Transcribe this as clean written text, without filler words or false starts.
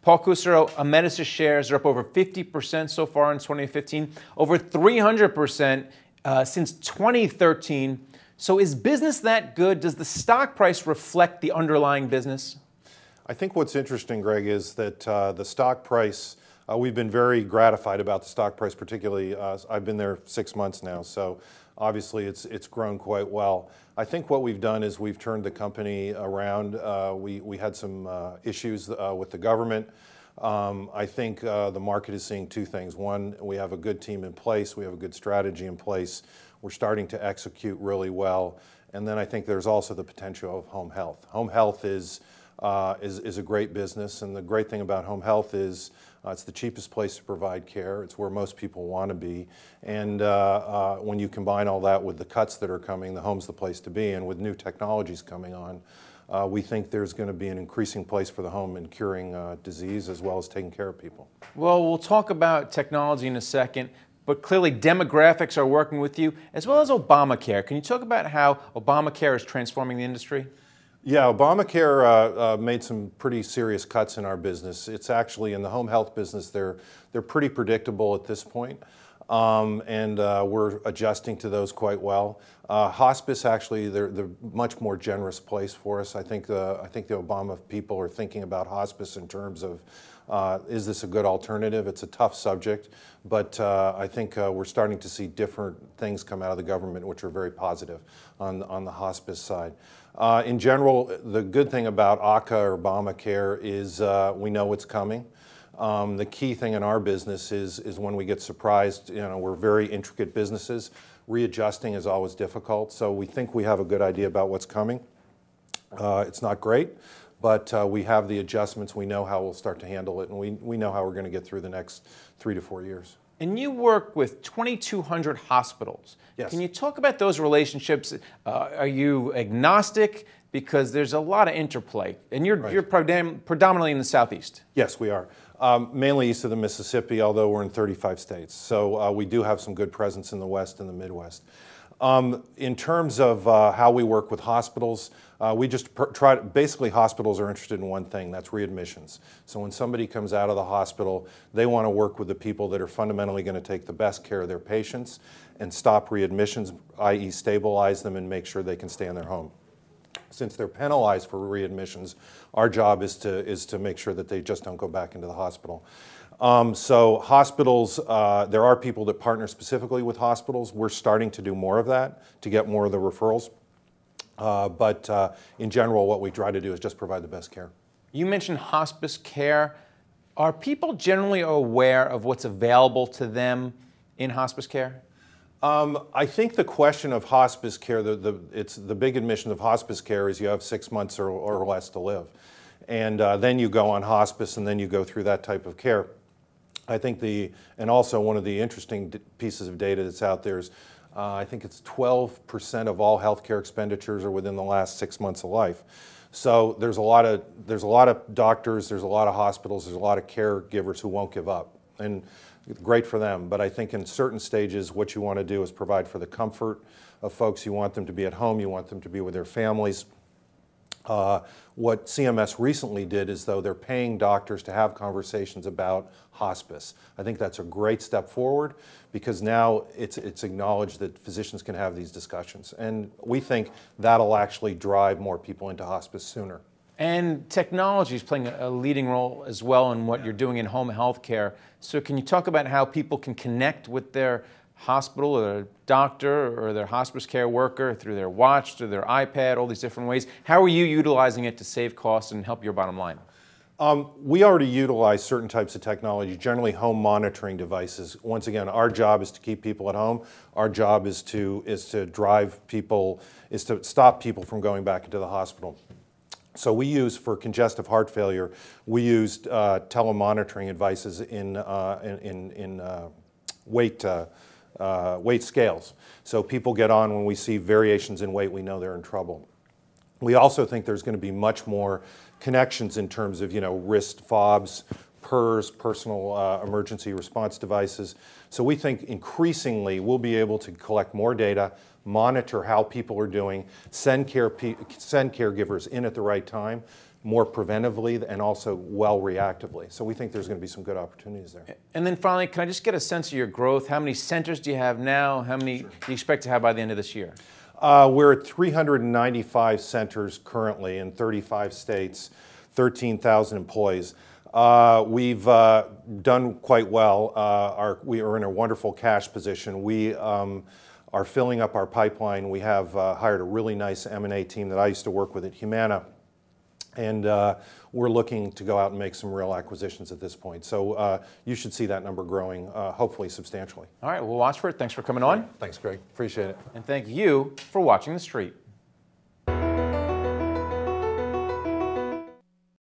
Paul Kusserow, Amedisys shares are up over 50% so far in 2015, over 300% since 2013. So is business that good? Does the stock price reflect the underlying business? I think what's interesting, Greg, is that the stock price, we've been very gratified about the stock price, particularly I've been there 6 months now, so obviously it's grown quite well. I think what we've done is we've turned the company around. We had some issues with the government. I think the market is seeing two things. One, we have a good team in place. We have a good strategy in place. We're starting to execute really well. And then I think there's also the potential of home health. Home health is a great business, and the great thing about home health is it's the cheapest place to provide care. It's where most people want to be, and when you combine all that with the cuts that are coming, the home's the place to be, and with new technologies coming on, we think there's going to be an increasing place for the home in curing disease as well as taking care of people. Well, we'll talk about technology in a second, but clearly demographics are working with you, as well as Obamacare. Can you talk about how Obamacare is transforming the industry? Yeah, Obamacare made some pretty serious cuts in our business. It's actually, in the home health business, they're pretty predictable at this point, and we're adjusting to those quite well. Hospice, actually, they're much more generous place for us. I think the Obama people are thinking about hospice in terms of, is this a good alternative? It's a tough subject, but I think we're starting to see different things come out of the government which are very positive on the hospice side. In general, the good thing about ACA or Obamacare is we know it's coming. The key thing in our business is when we get surprised. You know, we're very intricate businesses. Readjusting is always difficult, so we think we have a good idea about what's coming. It's not great, but we have the adjustments. We know how we'll start to handle it, and we know how we're going to get through the next 3 to 4 years. And you work with 2,200 hospitals. Yes. Can you talk about those relationships? Are you agnostic? Because there's a lot of interplay. And you're predominantly in the Southeast. Yes, we are. Mainly east of the Mississippi, although we're in 35 states. So we do have some good presence in the West and the Midwest. In terms of how we work with hospitals, we just basically hospitals are interested in one thing, that's readmissions. So when somebody comes out of the hospital, they want to work with the people that are fundamentally going to take the best care of their patients and stop readmissions, i.e. stabilize them and make sure they can stay in their home. Since they're penalized for readmissions, our job is to make sure that they just don't go back into the hospital. So hospitals, there are people that partner specifically with hospitals. We're starting to do more of that to get more of the referrals. But in general, what we try to do is just provide the best care. You mentioned hospice care. Are people generally aware of what's available to them in hospice care? I think the question of hospice care, it's the big admission of hospice care is you have 6 months or less to live. And then you go on hospice and then you go through that type of care. I think and also one of the interesting pieces of data that's out there is I think it's 12% of all healthcare expenditures are within the last 6 months of life. So there's a lot of doctors, there's a lot of hospitals, there's a lot of caregivers who won't give up. And great for them, but I think in certain stages what you want to do is provide for the comfort of folks. You want them to be at home, you want them to be with their families. What CMS recently did is, though, they're paying doctors to have conversations about hospice. I think that's a great step forward because now it's acknowledged that physicians can have these discussions. And we think that'll actually drive more people into hospice sooner. And technology is playing a leading role as well in what you're doing in home health care. So can you talk about how people can connect with their hospital or their doctor or their hospice care worker through their watch, through their iPad, all these different ways? How are you utilizing it to save costs and help your bottom line? We already utilize certain types of technology, generally home monitoring devices. Once again, our job is to keep people at home. Our job is to stop people from going back into the hospital. So we use, for congestive heart failure, we used telemonitoring devices in weight scales. So people get on when we see variations in weight, we know they're in trouble. We also think there's going to be much more connections in terms of, wrist fobs, PERS, personal emergency response devices. So we think increasingly we'll be able to collect more data, monitor how people are doing, send caregivers in at the right time more preventively and also well reactively. So we think there's going to be some good opportunities there. And then finally, can I just get a sense of your growth? How many centers do you have now? How many do you expect to have by the end of this year? We're at 395 centers currently in 35 states, 13,000 employees. We've done quite well. We are in a wonderful cash position. We are filling up our pipeline. We have hired a really nice M&A team that I used to work with at Humana. And we're looking to go out and make some real acquisitions at this point. So you should see that number growing, hopefully substantially. All right, we'll watch for it. Thanks for coming on. Thanks, Greg. Appreciate it. And thank you for watching The Street.